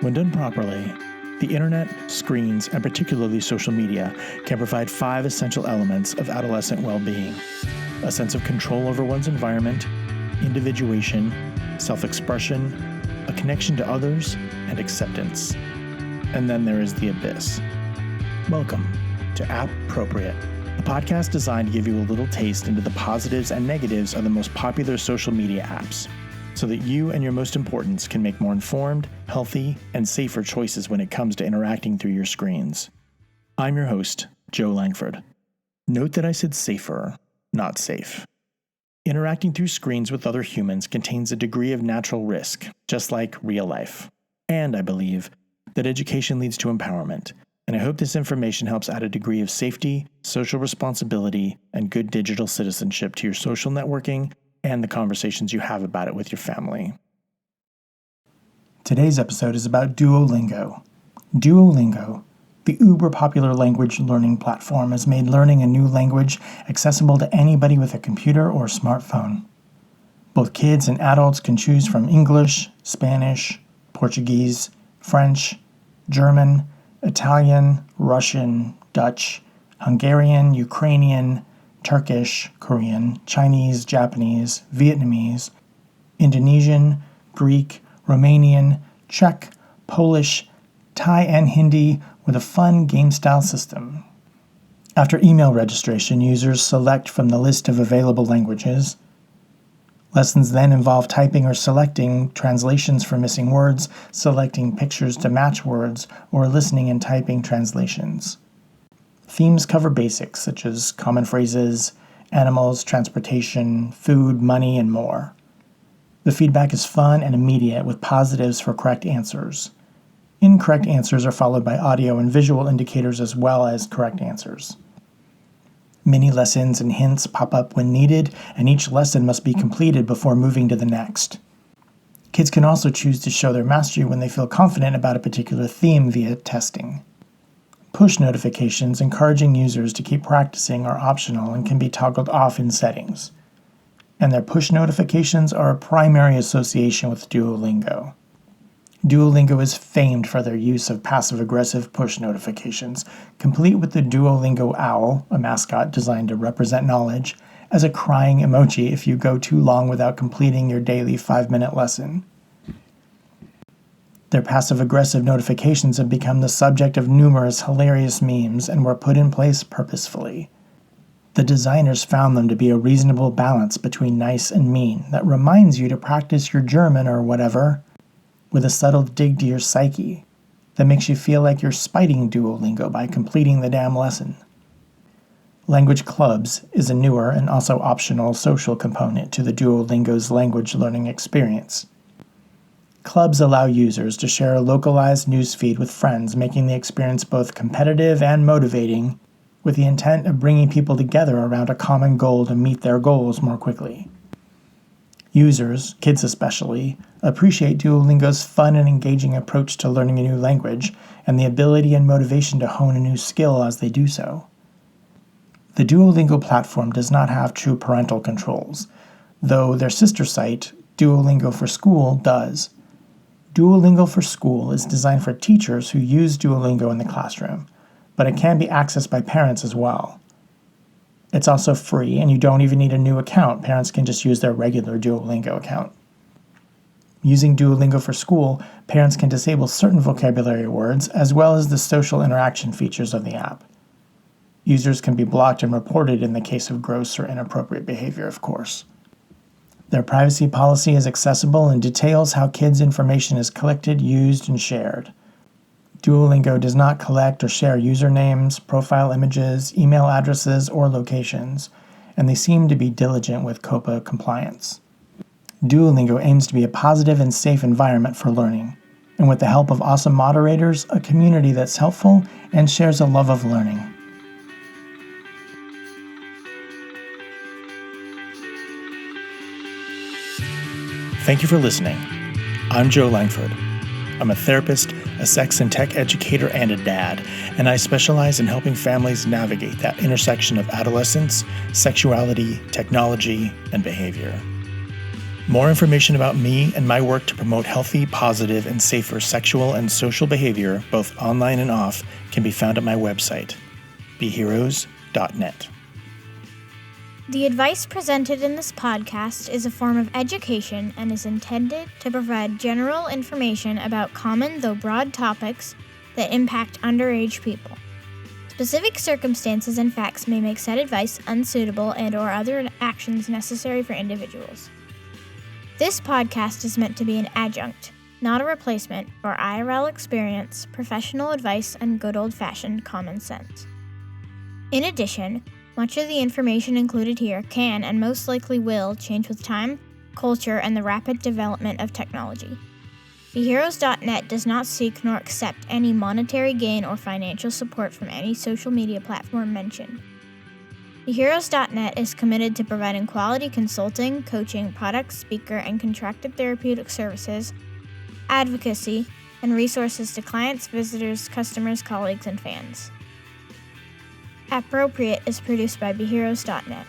When done properly, the internet, screens, and particularly social media can provide 5 essential elements of adolescent well-being: a sense of control over one's environment, individuation, self-expression, a connection to others, and acceptance. And then there is the abyss. Welcome to App-Propriate, a podcast designed to give you a little taste into the positives and negatives of the most popular social media apps, so that you and your most importants can make more informed, healthy, and safer choices when it comes to interacting through your screens. I'm your host, Joe Langford. Note that I said safer, not safe. Interacting through screens with other humans contains a degree of natural risk, just like real life. And I believe that education leads to empowerment, and I hope this information helps add a degree of safety, social responsibility, and good digital citizenship to your social networking and the conversations you have about it with your family. Today's episode is about Duolingo. Duolingo, the uber-popular language learning platform, has made learning a new language accessible to anybody with a computer or smartphone. Both kids and adults can choose from English, Spanish, Portuguese, French, German, Italian, Russian, Dutch, Hungarian, Ukrainian, Turkish, Korean, Chinese, Japanese, Vietnamese, Indonesian, Greek, Romanian, Czech, Polish, Thai, and Hindi with a fun game-style system. After email registration, users select from the list of available languages. Lessons then involve typing or selecting translations for missing words, selecting pictures to match words, or listening and typing translations. Themes cover basics such as common phrases, animals, transportation, food, money, and more. The feedback is fun and immediate with positives for correct answers. Incorrect answers are followed by audio and visual indicators as well as correct answers. Mini lessons and hints pop up when needed, and each lesson must be completed before moving to the next. Kids can also choose to show their mastery when they feel confident about a particular theme via testing. Push notifications encouraging users to keep practicing are optional and can be toggled off in settings. And their push notifications are a primary association with Duolingo. Duolingo is famed for their use of passive-aggressive push notifications, complete with the Duolingo owl, a mascot designed to represent knowledge, as a crying emoji if you go too long without completing your daily 5-minute lesson. Their passive-aggressive notifications have become the subject of numerous hilarious memes and were put in place purposefully. The designers found them to be a reasonable balance between nice and mean that reminds you to practice your German or whatever, with a subtle dig to your psyche that makes you feel like you're spiting Duolingo by completing the damn lesson. Language Clubs is a newer and also optional social component to the Duolingo's language learning experience. Clubs allow users to share a localized newsfeed with friends, making the experience both competitive and motivating, with the intent of bringing people together around a common goal to meet their goals more quickly. Users, kids especially, appreciate Duolingo's fun and engaging approach to learning a new language and the ability and motivation to hone a new skill as they do so. The Duolingo platform does not have true parental controls, though their sister site, Duolingo for School, does. Duolingo for School is designed for teachers who use Duolingo in the classroom, but it can be accessed by parents as well. It's also free, and you don't even need a new account. Parents can just use their regular Duolingo account. Using Duolingo for School, parents can disable certain vocabulary words as well as the social interaction features of the app. Users can be blocked and reported in the case of gross or inappropriate behavior, of course. Their privacy policy is accessible and details how kids' information is collected, used, and shared. Duolingo does not collect or share usernames, profile images, email addresses, or locations, and they seem to be diligent with COPPA compliance. Duolingo aims to be a positive and safe environment for learning, and with the help of awesome moderators, a community that's helpful and shares a love of learning. Thank you for listening. I'm Joe Langford. I'm a therapist, a sex and tech educator, and a dad, and I specialize in helping families navigate that intersection of adolescence, sexuality, technology, and behavior. More information about me and my work to promote healthy, positive, and safer sexual and social behavior, both online and off, can be found at my website, beheroes.net. The advice presented in this podcast is a form of education and is intended to provide general information about common though broad topics that impact underage people. Specific circumstances and facts may make said advice unsuitable and/or other actions necessary for individuals. This podcast is meant to be an adjunct, not a replacement, for IRL experience, professional advice, and good old-fashioned common sense. In addition, much of the information included here can and most likely will change with time, culture, and the rapid development of technology. BeHeroes.net does not seek nor accept any monetary gain or financial support from any social media platform mentioned. BeHeroes.net is committed to providing quality consulting, coaching, product, speaker, and contracted therapeutic services, advocacy, and resources to clients, visitors, customers, colleagues, and fans. Appropriate is produced by BeHeroes.net.